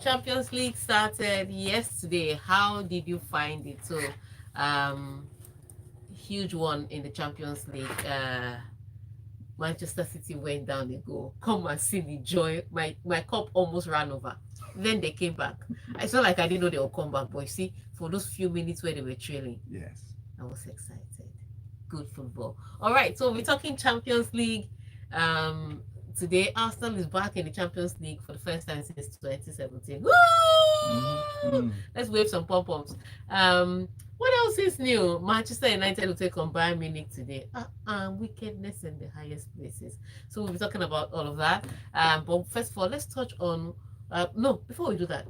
Champions League started yesterday. How did you find it? So, um, huge one in the Champions League. Manchester City went down a goal. Come and see the joy. My cup almost ran over. Then they came back. It's not like I didn't know they would come back, but you see, for those few minutes where they were trailing, Yes. I was excited. Good football. All right, so we're talking Champions League. Um, Today Arsenal is back in the Champions League for the first time since 2017. Woo! Mm-hmm. Let's wave some pom poms. What else is new? Manchester United will take on Bayern Munich today. Wickedness in the highest places. So we'll be talking about all of that. But first of all, let's touch on. No, before we do that,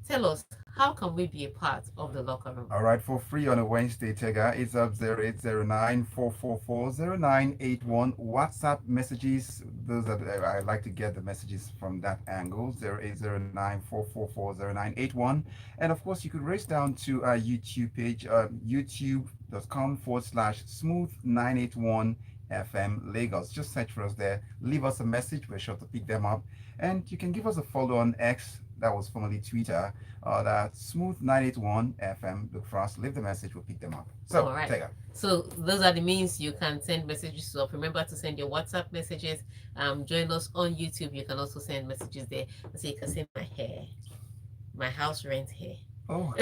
tell us how can we be a part of the locker room? All right, for free on a Wednesday, Tega, it's up 0809 444 0981. WhatsApp messages, those are, I like to get the messages from that angle, 0809 444 0981. And of course, you could race down to our YouTube page, youtube.com/smooth981 FM Lagos. Just search for us there, leave us a message, we're sure to pick them up. And you can give us a follow on X, that was formerly Twitter, that Smooth 981 FM. Look for us, leave the message, we'll pick them up. So, All right. Tega. So those are the means you can send messages to us. Remember to send your WhatsApp messages. Join us on YouTube. You can also send messages there. So you can see my hair, my house rent hair. Oh.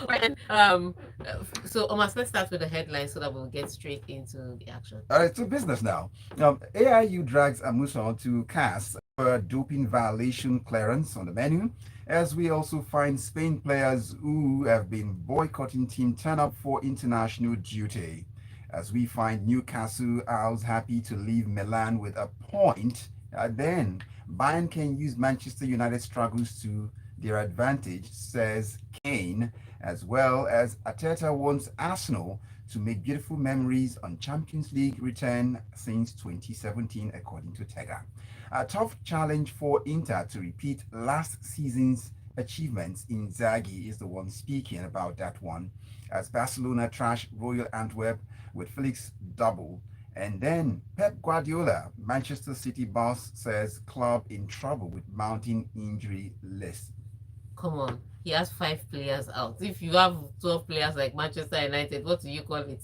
Right. So Omas, let's start with the headline so that we'll get straight into the action. All right, to business now. AIU drags Amusan to CAS for doping violation clearance on the menu, as we also find Spain players who have been boycotting team turn up for international duty. As we find Newcastle Owls happy to leave Milan with a point, then Bayern can use Manchester United struggles to their advantage, says Kane, as well as Ateta wants Arsenal to make beautiful memories on Champions League return since 2017, according to Tega. A tough challenge for Inter to repeat last season's achievements. Inzaghi is the one speaking about that one, as Barcelona trash Royal Antwerp with Felix double. And then Pep Guardiola, Manchester City boss, says club in trouble with mounting injury list. Come on. He has 5 players out. If you have 12 players like Manchester United, what do you call it?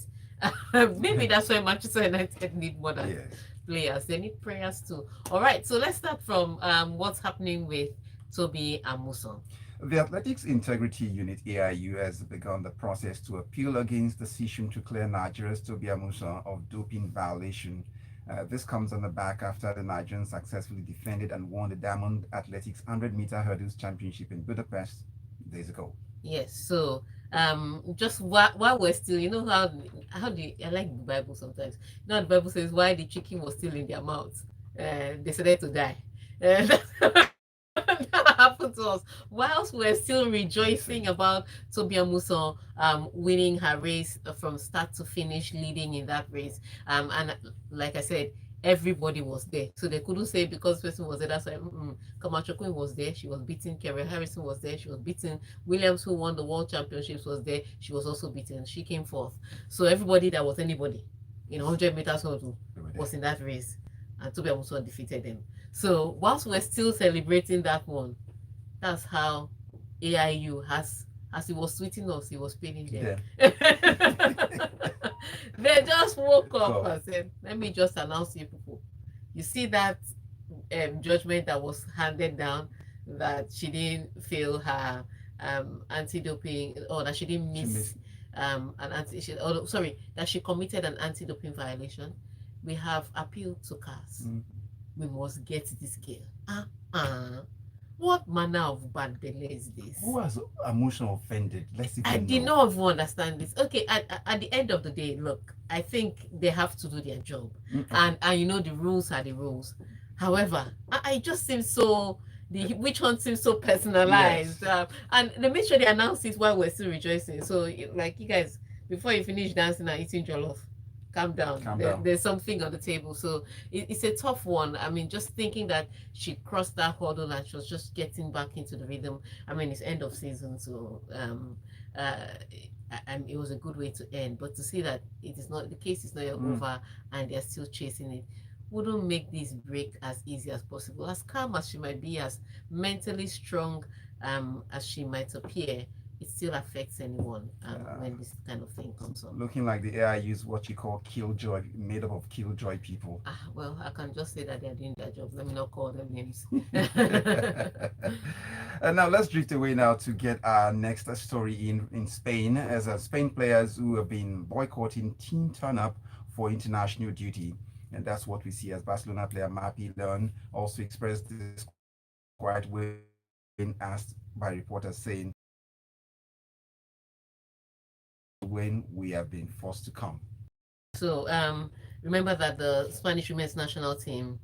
Maybe that's why Manchester United need more than Yes. players. They need prayers too. All right. So let's start from what's happening with Toby Amusan. The Athletics Integrity Unit AIU has begun the process to appeal against the decision to clear Nigeria's Toby Amusan of doping violation. This comes on the back after the Nigerians successfully defended and won the Diamond Athletics 100-meter hurdles championship in Budapest days ago. Yes. So just while we're still, you know how do I like the Bible sometimes. You know, the Bible says why the chicken was still in their mouth, they decided to die. That happened to us. Whilst we're still rejoicing about Tobia Muson winning her race from start to finish, leading in that race. And like I said, everybody was there. So they couldn't say because person was there, that's why Kamacho Queen was there, she was beating. Kerry Harrison was there, she was beating. Williams, who won the world championships, was there, she was also beaten. She came fourth. So everybody that was anybody in 100 meters hurdle was in that race. And Tobia Muson defeated them. So whilst we're still celebrating that one, that's how AIU has, as he was tweeting us, he was paying them. Yeah. They just woke up and said, let me just announce you people. You see that judgment that was handed down, that she didn't fail her anti-doping, or that she didn't miss that she committed an anti-doping violation. We have appealed to CAS. We must get this girl. What manner of bad belly is this? Who has emotional offended? Let's even I did know. not even understand this. Okay, at the end of the day, look, I think they have to do their job, and you know the rules are the rules. However, I just seem so which one seems so personalized, Yes. and they make sure they announce it while we're still rejoicing. So, like you guys, before you finish dancing and eating jollof, calm down. Calm down. There's something on the table. So it's a tough one. I mean, just thinking that she crossed that hurdle and she was just getting back into the rhythm. I mean, it's end of season, so uh, it was a good way to end. But to see that it is not the case is not yet over and they're still chasing it. wouldn't make this break as easy as possible. As calm as she might be, as mentally strong as she might appear, it still affects anyone Uh, when this kind of thing comes up. Looking like the AI use what you call killjoy, made up of killjoy people. Ah, well, I can just say that they're doing their job. Let me not call them names. And now let's drift away now to get our next story in Spain, as Spain players who have been boycotting team turn up for international duty. And that's what we see as Barcelona player Mapi Leon also expressed disquiet when asked by reporters, saying, when we have been forced to come. So remember that the Spanish women's national team,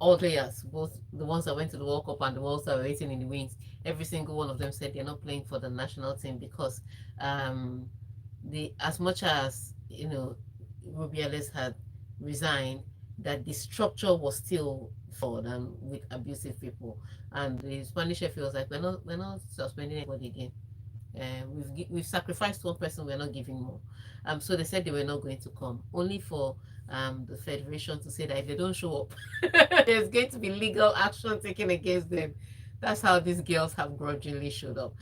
all players, both the ones that went to the World Cup and the ones that were waiting in the wings, every single one of them said they're not playing for the national team because um, the as much as Rubiales had resigned, that the structure was still flawed and with abusive people, and the Spanish FA was like, we're not suspending anybody again. We've sacrificed one person, we're not giving more. So they said they were not going to come, only for the federation to say that if they don't show up, there's going to be legal action taken against them. That's how these girls have grudgingly showed up.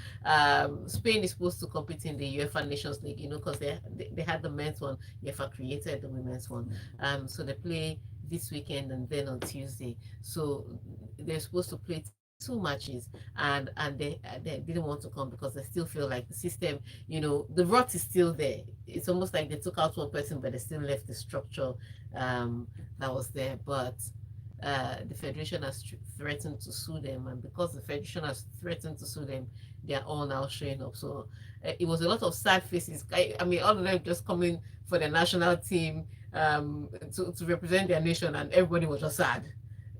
Spain is supposed to compete in the UEFA Nations League, because they had the men's one. UEFA created the women's one. So they play this weekend and then on Tuesday. So they're supposed to play two matches, and they didn't want to come because they still feel like the system, the rot is still there. It's almost like they took out one person, but they still left the structure that was there. But the federation has threatened to sue them, and because the federation has threatened to sue them, they are all now showing up. So it was a lot of sad faces. I mean, all of them just coming for the national team to represent their nation, and everybody was just sad.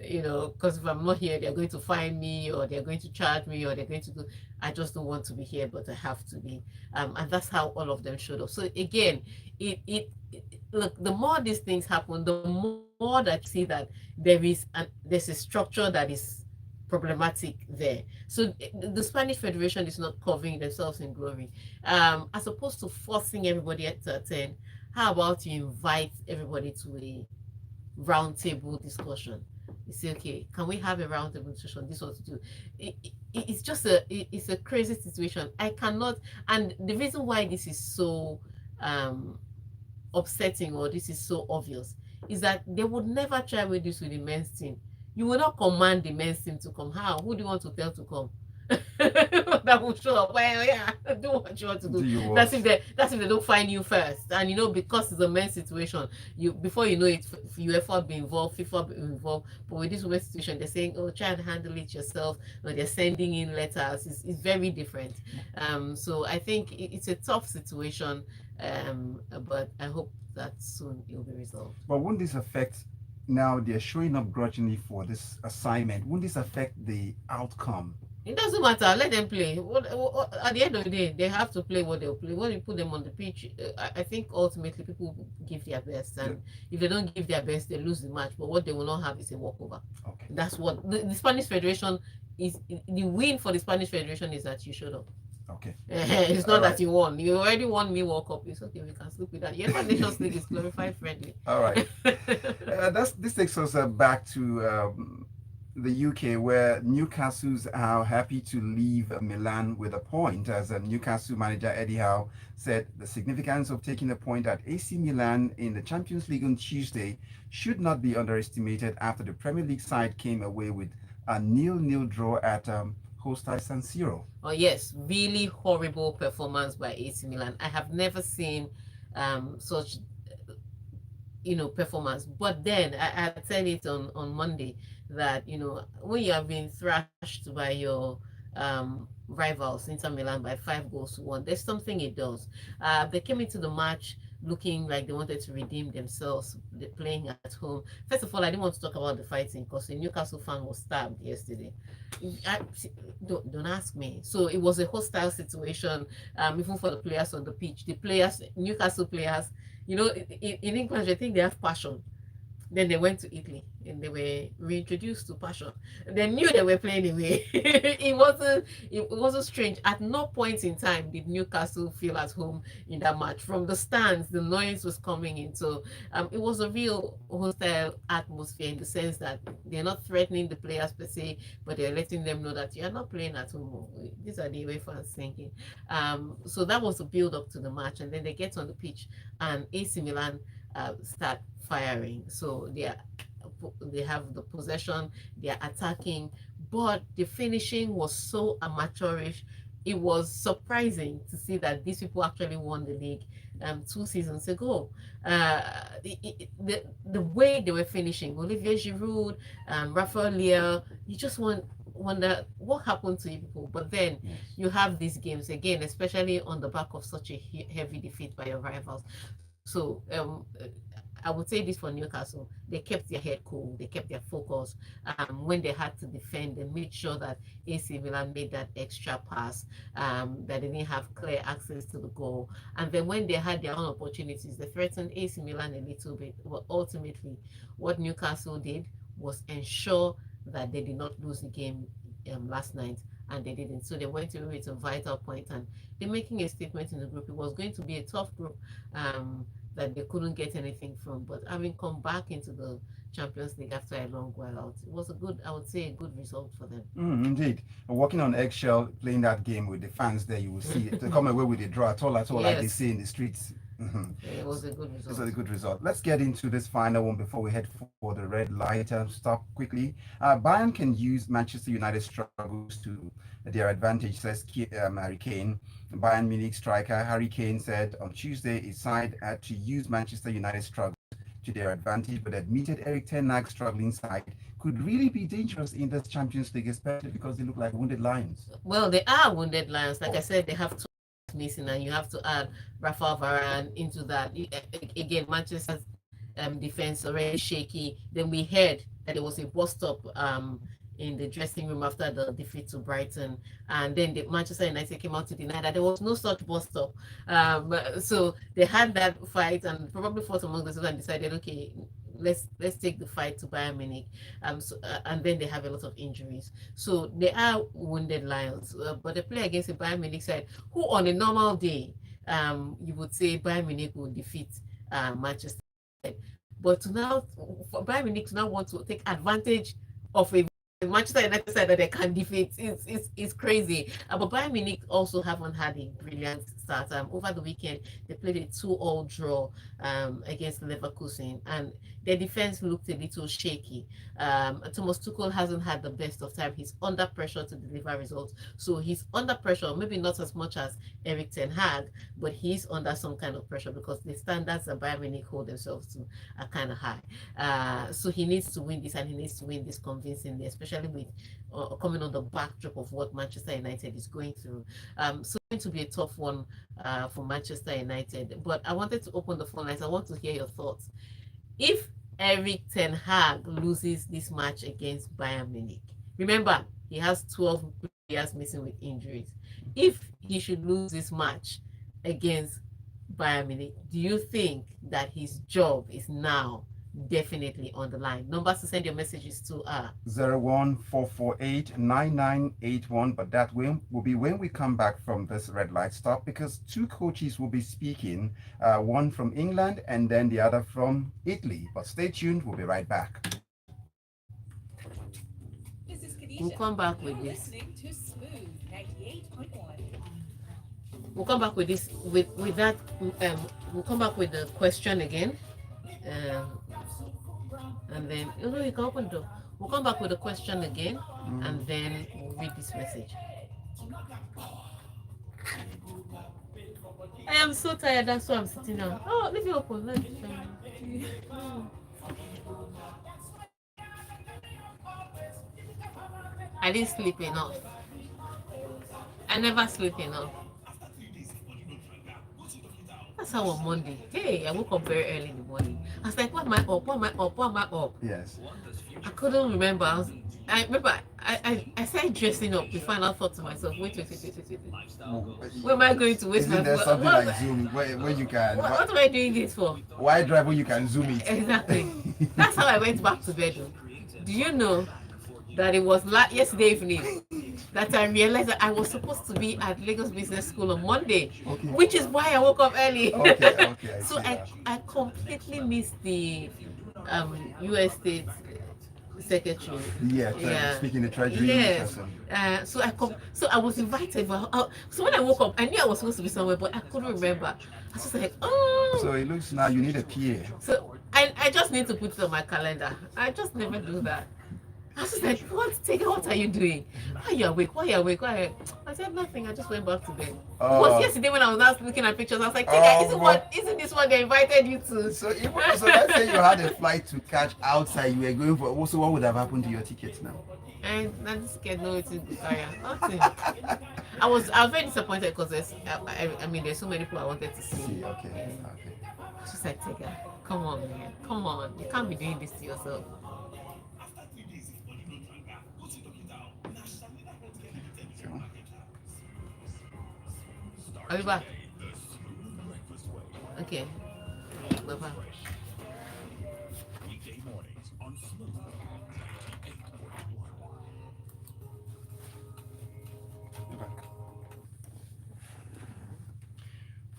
Because if I'm not here, they're going to fine me, or they're going to charge me, or they're going to do. I just don't want to be here, but I have to be. And that's how all of them showed up. So again, it look, the more these things happen, the more that you see that there's a structure that is problematic there. So the Spanish Federation is not covering themselves in glory. As opposed to forcing everybody to attend, how about you invite everybody to a roundtable discussion? You say, okay, can we have a roundtable discussion? This is what to do. It's just it's a crazy situation. I cannot, and the reason why this is so um upsetting, or this is so obvious, is that they would never try with this with the men's team. You will not command the men's team to come. How? Who do you want to tell to come? That will show up. Well, yeah, do what you want to do. That's if they don't find you first. And because it's a men's situation, you before you know it, UEFA be involved, FIFA be involved. But with this women's situation, they're saying, "Oh, try and handle it yourself." Or they're sending in letters. It's very different. So I think it's a tough situation. But I hope that soon it will be resolved. But won't this affect, now they're showing up grudgingly for this assignment, won't this affect the outcome? It doesn't matter. Let them play. At the end of the day, they have to play what they'll play. When you put them on the pitch, I think ultimately people give their best, and if they don't give their best, they lose the match. But what they will not have is a walkover. Okay. That's what the Spanish Federation is. The win for the Spanish Federation is that you showed up. Okay. It's not that you won. You already won me World Cup. It's okay. We can sleep with that. UEFA Nations League is glorified friendly. All right. This takes us back to the UK, where Newcastle's are happy to leave Milan with a point, as Newcastle manager Eddie Howe said the significance of taking a point at AC Milan in the Champions League on Tuesday should not be underestimated after the Premier League side came away with a 0-0 draw at hostile San Siro. Oh yes, really horrible performance by AC Milan. I have never seen such performance. But then I said it on Monday that when you have been thrashed by your rivals Inter Milan by 5-1, there's something it does. They came into the match looking like they wanted to redeem themselves. They're playing at home. First of all, I didn't want to talk about the fighting because a Newcastle fan was stabbed yesterday. Don't ask me. So it was a hostile situation, even for the players on the pitch. The players, Newcastle players, in England, I think they have passion. Then they went to Italy and they were reintroduced to passion. They knew they were playing away. It wasn't strange. At no point in time did Newcastle feel at home in that match. From the stands, the noise was coming in. So it was a real hostile atmosphere in the sense that they're not threatening the players per se, but they're letting them know that you're not playing at home. These are the away fans thinking. So that was the build up to the match, and then they get on the pitch, and AC Milan start firing. So they have the possession, they are attacking, but the finishing was so amateurish. It was surprising to see that these people actually won the league 2 seasons ago. The way they were finishing, Olivier Giroud, Rafael Leao, you just wonder what happened to you people. But then Yes. you have these games again, especially on the back of such a heavy defeat by your rivals. So I would say this for Newcastle: they kept their head cool, they kept their focus. When they had to defend, they made sure that AC Milan made that extra pass, that they didn't have clear access to the goal. And then when they had their own opportunities, they threatened AC Milan a little bit. But ultimately, what Newcastle did was ensure that they did not lose the game last night, and they didn't. So they went away with a vital point, and they're making a statement in the group. It was going to be a tough group that they couldn't get anything from, but having come back into the Champions League after a long while out, it was a good, I would say, a good result for them. Indeed. Walking on eggshell, playing that game with the fans there, you will see to come away with a draw at all, like they Yes, say in the streets. Mhm. it was a good It's result. a good result. Let's get into this final one before we head for the red light. Stop quickly. Bayern can use Manchester United struggles to their advantage, says Harry Kane. Bayern Munich striker Harry Kane said on Tuesday his side had to use Manchester United struggles to their advantage, but admitted Eric Ten Hag's struggling side could really be dangerous in this Champions League, especially because they look like wounded lions. Well, they are wounded lions. Like I said, they have two missing, and you have to add Rafael Varane into that. Again, Manchester's defense already shaky. Then we heard that there was a bust up in the dressing room after the defeat to Brighton, and then the Manchester United came out to deny that there was no such bust up. So they had that fight and probably fought among themselves and decided, okay, let's take the fight to Bayern Munich. And then they have a lot of injuries. So they are wounded lions, but they play against a Bayern Munich side who, on a normal day, you would say Bayern Munich will defeat Manchester. But to now, for Bayern Munich to now want to take advantage of a Manchester United side that they can defeat, it's crazy. But Bayern Munich also haven't had a brilliant start. Over the weekend, they played a 2-2 draw against Leverkusen, and their defense looked a little shaky. Thomas Tuchel hasn't had the best of time. He's under pressure to deliver results. So he's under pressure, maybe not as much as Eric Ten Hag, but he's under some kind of pressure because the standards that Bayern Munich hold themselves to are kind of high. So he needs to win this, and he needs to win this convincingly, especially with coming on the backdrop of what Manchester United is going through. So it's going to be a tough one for Manchester United. But I wanted to open the phone lines. I want to hear your thoughts. If Eric Ten Hag loses this match against Bayern Munich, remember he has 12 players missing with injuries. If he should lose this match against Bayern Munich, do you think that his job is now definitely on the line? Numbers to send your messages to are 014489981. But that will be when we come back from this red light stop, because two coaches will be speaking, one from England and then the other from Italy. But stay tuned, we'll be right back. we'll come back with this. We'll come back with this with that. We'll come back with the question again, and then you can open the door. We'll come back with the question again, and then we'll read this message. I am so tired. That's why I'm sitting down. Oh, leave it open. I didn't sleep enough. I never sleep enough. That's how on Monday. Hey, I woke up very early in the morning. I was like, what am I up? What am I up? What am I up? Yes. I couldn't remember. I remember I started dressing up before and I thought to myself, wait. Where am I going to waste Isn't my there food? something like Zoom where you can What am I doing this for? why drive when you can zoom it? Exactly. That's how I went back to bed. Do you know that it was yesterday evening that I realized that I was supposed to be at Lagos Business School on Monday, Okay. which is why I woke up early. Okay, I So see that. I completely missed the US State Secretary. Yeah, Yeah. speaking the treasury Yes. person. So I was invited, but so when I woke up, I knew I was supposed to be somewhere, but I couldn't remember. I was just like, So oh. it looks now you need a PA. So I just need to put it on my calendar. I just never do that. I was just like, what, Tega, what are you doing? Why are you awake? Why are you awake? Why are you... I said nothing. I just went back to bed. It was yesterday when I was out looking at pictures. I was like, Tega, isn't this what they invited you to? So let's say you had a flight to catch outside, you were going for. Also, what would have happened to your tickets now? And I'm scared no it's in Bukhara. Nothing. I was very disappointed because I mean there's so many people I wanted to see. Okay, And okay. just like Tega, come on man, come on. You can't be doing this to yourself. So, Are we back? Okay. We're back.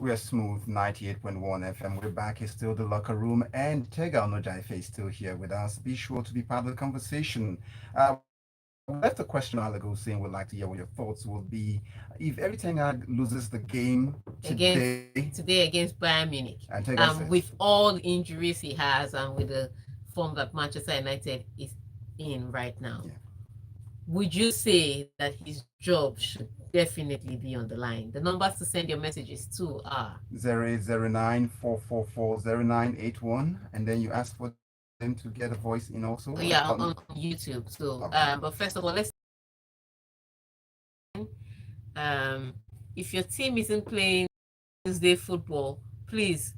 we are smooth 98.1 FM. We're back. It's still the locker room, and Tega Onojiafe is still here with us. Be sure to be part of the conversation. We left a question a while ago saying we'd like to hear what your thoughts will be if every Ten loses the game Today against Bayern Munich. And Tega says, With all the injuries he has and with the form that Manchester United is in right now, Yeah. would you say that his job should definitely be on the line? The numbers to send your messages to are 0809 and then you ask for them to get a voice in also. on YouTube. So, but first of all, let's if your team isn't playing Tuesday football, please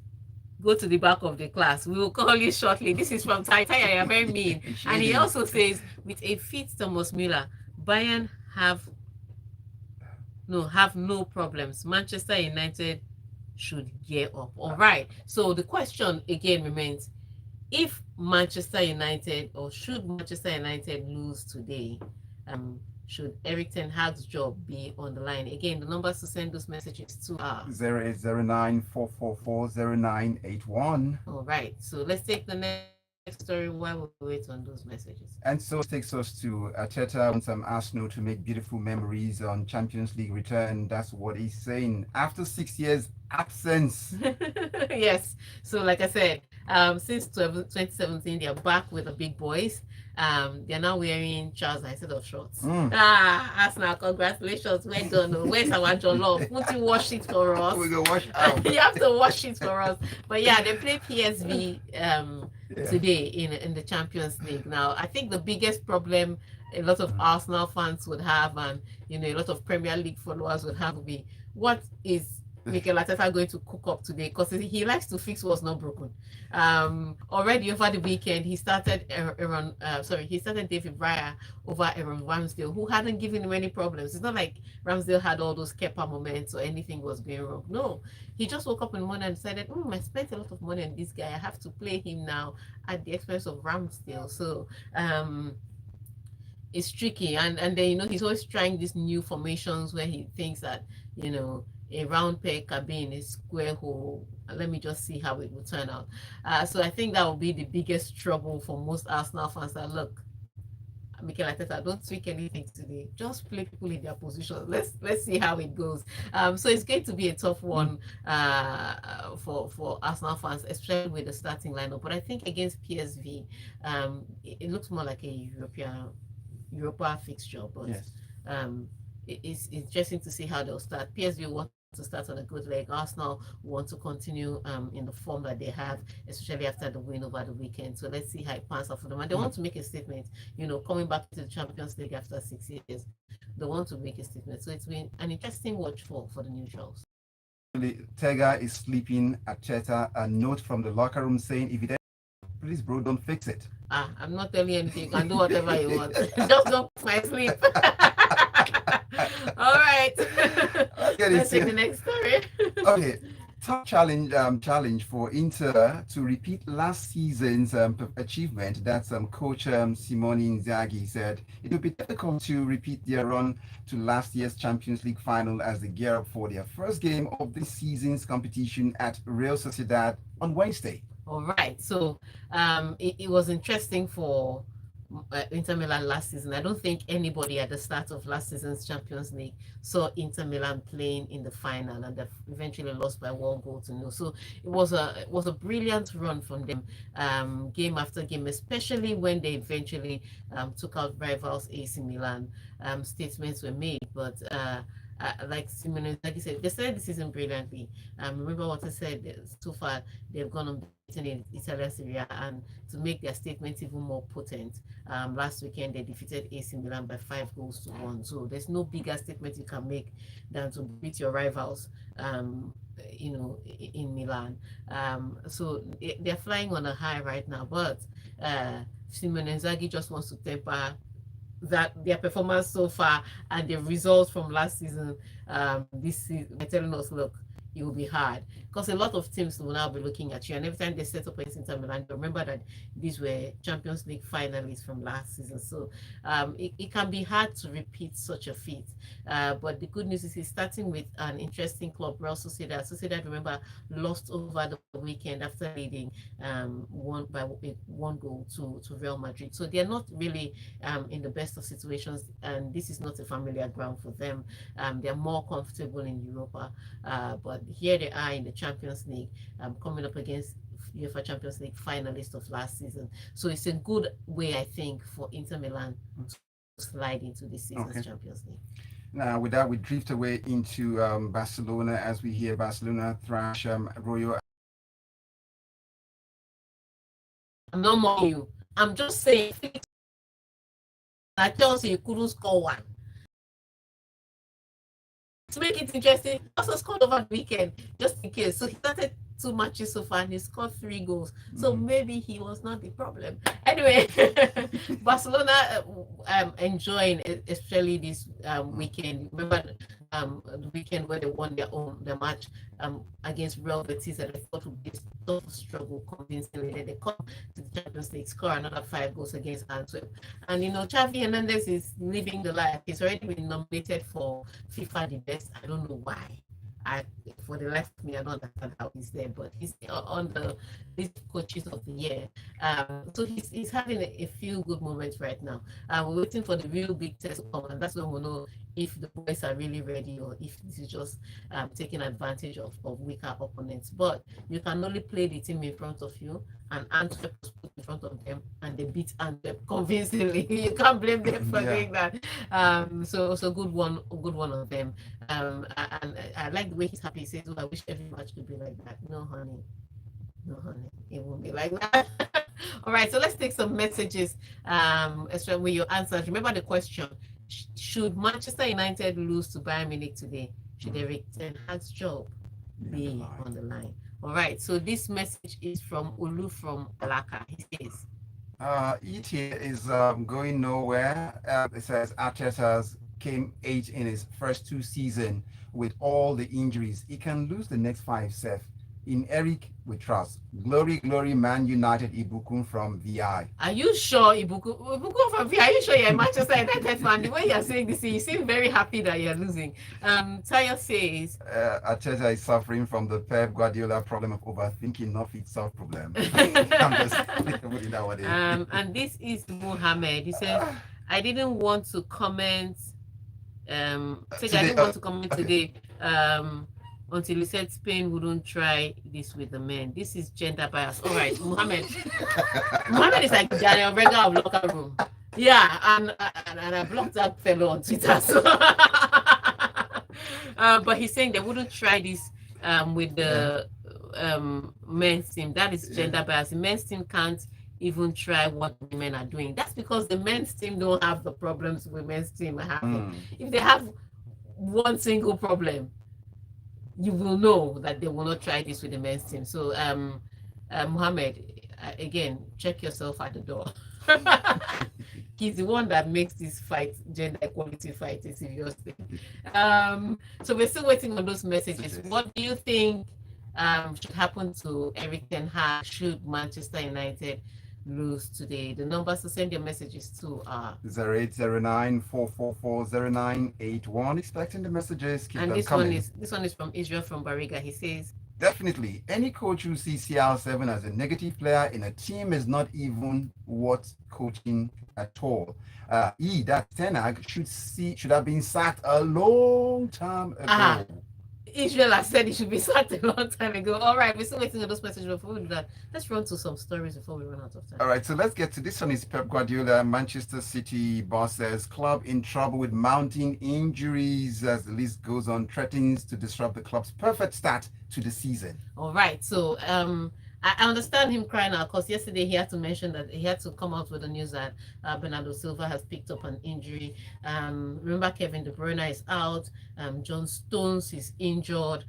go to the back of the class. We will call you shortly. This is from Tai. Tai, you're very mean. And he also says, with a fit Thomas Müller, Bayern have no problems. Manchester United should gear up. All right. So the question again remains: if Manchester United, or should Manchester United lose today, should Eric Ten Hag's job be on the line? Again, the numbers to send those messages to are 0809 All right. So let's take the next story while we wait on those messages. And so it takes us to Arteta wants Arsenal to make beautiful memories on Champions League return. That's what he's saying. After 6 years absence. Yes. So like I said, since 2017, they're back with the big boys. They're now wearing trousers instead of shorts. Arsenal, congratulations. Well done. Where's our jollof? Won't you wash it for us? We go wash out. You have to wash it for us. But yeah, they play PSV today in the Champions League. Now, I think the biggest problem a lot of Arsenal fans would have, and a lot of Premier League followers would have, would be, what is Mikel Arteta going to cook up today? Because he likes to fix what's not broken. Already over the weekend, he started David Raya over Aaron Ramsdale, who hadn't given him any problems. It's not like Ramsdale had all those Kepa moments or anything was going wrong. No, he just woke up in the morning and decided, I spent a lot of money on this guy. I have to play him now at the expense of Ramsdale. So it's tricky, and then he's always trying these new formations where he thinks that a round peg can be in a square hole. Let me just see how it will turn out. So I think that will be the biggest trouble for most Arsenal fans. That look, Mikel Arteta, don't tweak anything today. Just play people in their position. Let's see how it goes. So it's going to be a tough one for Arsenal fans, especially with the starting lineup. But I think against PSV, it looks more like a Europa fixture. But yes. It's interesting to see how they'll start. PSV want to start on a good leg. Arsenal want to continue in the form that they have, especially after the win over the weekend. So let's see how it pans out for them. And they want to make a statement, coming back to the Champions League after 6 years. They want to make a statement. So it's been an interesting watch for the neutrals. Tega is sleeping at Cheta. A note from the locker room saying if it Please, bro, don't fix it. I'm not telling you anything. You can do whatever you want. Just don't put my sleep. All right. Let's get Let's take into the next story. okay. Top challenge for Inter to repeat last season's achievement. That's coach Simone Inzaghi said it would be difficult to repeat their run to last year's Champions League final as they gear up for their first game of this season's competition at Real Sociedad on Wednesday. All right. So it was interesting for Inter Milan last season. I don't think anybody at the start of last season's Champions League saw Inter Milan playing in the final, and they eventually lost by 1 goal to 0. So it was a brilliant run from them, game after game, especially when they eventually took out rivals AC Milan. Statements were made, but like Simone, like you said, they started the season brilliantly. Remember what I said, so far they've gone unbeaten in Italian Serie A, and to make their statements even more potent, last weekend they defeated AC Milan by 5 goals to 1. So there's no bigger statement you can make than to beat your rivals, in Milan. So they're flying on a high right now, but Simone Inzaghi just wants to temper that their performance so far and the results from last season, this season, they're telling us, look, it will be hard because a lot of teams will now be looking at you, and every time they set up against Inter Milan, remember that these were Champions League finalists from last season. So it can be hard to repeat such a feat. But the good news is he's starting with an interesting club, Real Sociedad. Sociedad, remember, lost over the weekend after leading 1 goal to Real Madrid. So they're not really in the best of situations, and this is not a familiar ground for them. They're more comfortable in Europa, but here they are in the Champions League, coming up against UEFA Champions League finalists of last season. So it's a good way, I think, for Inter Milan to slide into this season's Champions League. Now, with that, we drift away into Barcelona as we hear Barcelona thrash Royal. I'm not mocking you. I'm just saying that Chelsea couldn't score one. To make it interesting, also scored over the weekend, just in case. So he started 2 matches so far and he scored 3 goals. So maybe he was not the problem. Anyway, Barcelona enjoying, especially this weekend. Remember the weekend where they won their match against Real Betis, and they thought would be a tough struggle convincingly. Then they come to the Champions League, score another 5 goals against Antwerp. And Xavi Hernandez is living the life. He's already been nominated for FIFA the best. I don't know why. For the life of me, I don't understand how he's there, but he's on the list of coaches of the year. So he's having a few good moments right now. We're waiting for the real big test to come, and that's when we'll know if the boys are really ready or if this is just taking advantage of weaker opponents. But you can only play the team in front of you, and Antwerp was put in front of them, and they beat Antwerp convincingly. You can't blame them for doing that. So good one of them. And I like the way he's happy. He says, "Oh, I wish every match could be like that." No, honey, it won't be like that. All right, so let's take some messages. Especially with your answers. Remember the question: should Manchester United lose to Bayern Munich today? Should Eric Ten Hag's job be on the line? All right, so this message is from Ulu from Alaka. He says, ETA is going nowhere. It says Arteta's came 8th in his first 2 seasons with all the injuries. He can lose the next 5, Seth. In Eric, we trust. Glory, glory, Man United, Ibukun from VI. Are you sure, Ibukun from VI? Are you sure you're a Manchester United fan? The way you're saying this, you seem very happy that you're losing. Tayo says, Atsenuwa is suffering from the Pep Guardiola problem of overthinking, not fit solve problem. I'm just putting that one in. And this is Muhammad. He said, I didn't want to comment. I didn't want to comment today. Until he said Spain wouldn't try this with the men. This is gender bias. All right, Muhammad. Muhammad is like Daniel Vega of locker room. Yeah, and I blocked that fellow on Twitter. So. But he's saying they wouldn't try this with the men's team. That is gender bias. The men's team can't even try what women are doing. That's because the men's team don't have the problems women's team are having. If they have one single problem, you will know that they will not try this with the men's team. So, Mohammed, again, check yourself at the door. He's the one that makes this fight, gender equality fight, a serious thing. So we're still waiting on those messages. What do you think should happen to Eric Ten Hag should Manchester United lose today? The numbers to send your messages to are 0809-444-0981. Expecting the messages. Keep and them this coming. this one is from Israel from Bariga. He says, Definitely, any coach who sees CR7 as a negative player in a team is not even worth coaching at all. That Ten Hag should have been sacked a long time ago. Israel has said it should be sacked a long time ago. All right, we're still waiting on those messages. Before we do that, let's run to some stories before we run out of time. All right, so let's get to this one. Is Pep Guardiola, Manchester City boss, says club in trouble with mounting injuries as the list goes on, threatens to disrupt the club's perfect start to the season. All right, so I understand him crying out because yesterday he had to mention that he had to come out with the news that Bernardo Silva has picked up an injury. Remember, Kevin De Bruyne is out. John Stones is injured.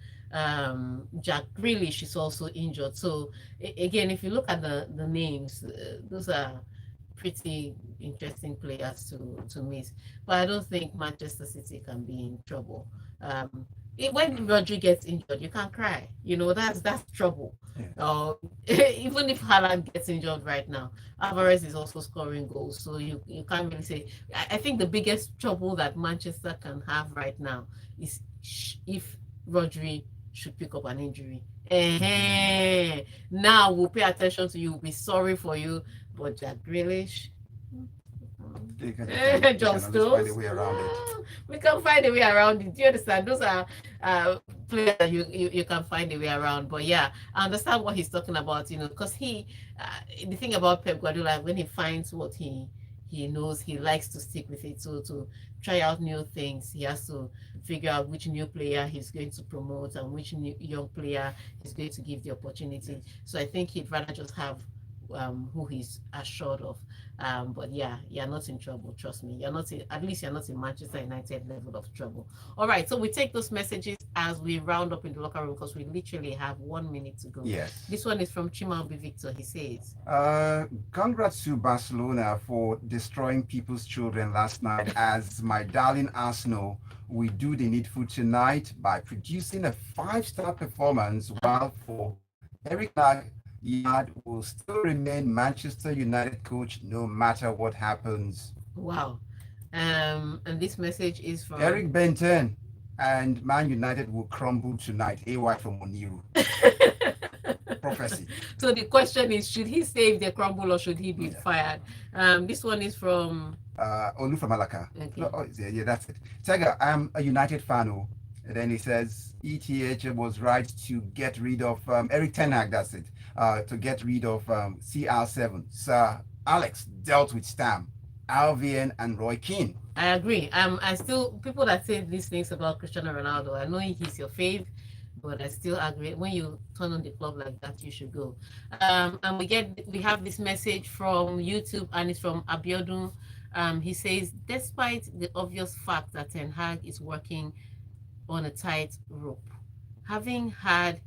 Jack Grealish is also injured. So again, if you look at the names, those are pretty interesting players to miss. But I don't think Manchester City can be in trouble. When Rodri gets injured, you can't cry. You know, that's trouble. Yeah. Even if Haaland gets injured right now, Alvarez is also scoring goals. So you can't really say. I think the biggest trouble that Manchester can have right now is if Rodri should pick up an injury. Now we'll pay attention to you. We'll be sorry for you. But Jack Grealish, John Stones, we can find a way around it. Do you understand? Those are players that you can find a way around. But yeah, I understand what he's talking about, you know, because the thing about Pep Guardiola, when he finds what he knows, he likes to stick with it. So to try out new things, he has to figure out which new player he's going to promote and which new young player he's going to give the opportunity. So I think he'd rather just have who he's assured of. But yeah, you're not in trouble, trust me. At least you're not in Manchester United level of trouble. All right, so we take those messages as we round up in the locker room because we literally have 1 minute to go. Yes. This one is from Chimambi Victor. He says, congrats to Barcelona for destroying people's children last night. As my darling Arsenal, we do the needful tonight by producing a 5-star performance, while for Eric Yard will still remain Manchester United coach no matter what happens. Wow. And this message is from Eric Benton, and Man United will crumble tonight. AY from Oniru. Prophecy. So the question is, should he save the crumble or should he be fired? This one is from Olu from Malacca. Okay. Oh, yeah, that's it. Tega, I'm a United fan. And then he says ETH was right to get rid of Eric Ten Hag, that's it. To get rid of CR7. Sir Alex dealt with Stam, Alvin, and Roy Keane. I agree. I still, people that say these things about Cristiano Ronaldo, I know he's your fave, but I still agree. When you turn on the club like that, you should go. And we have this message from YouTube, and it's from Abiodun. He says, despite the obvious fact that Ten Hag is working on a tight rope, having had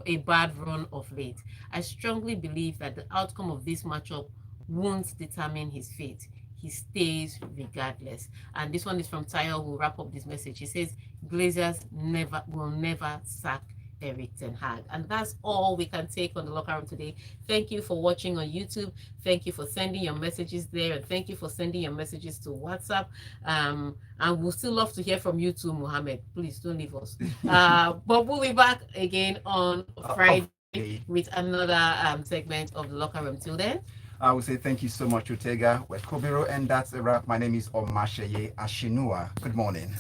a bad run of late, I strongly believe that the outcome of this matchup won't determine his fate. He stays regardless. And this one is from Tayo, who will wrap up this message. He says, Glazers will never sack Eric Ten Hag. And that's all we can take on the locker room today. Thank you for watching on YouTube. Thank you for sending your messages there, and thank you for sending your messages to WhatsApp. And we'll still love to hear from you too, Mohammed. Please don't leave us. But we'll be back again on Friday with another segment of the locker room. Till then, I will say thank you so much to Tega, Wekobiro, and that's a wrap. My name is Omatseye Atsenuwa. Good morning.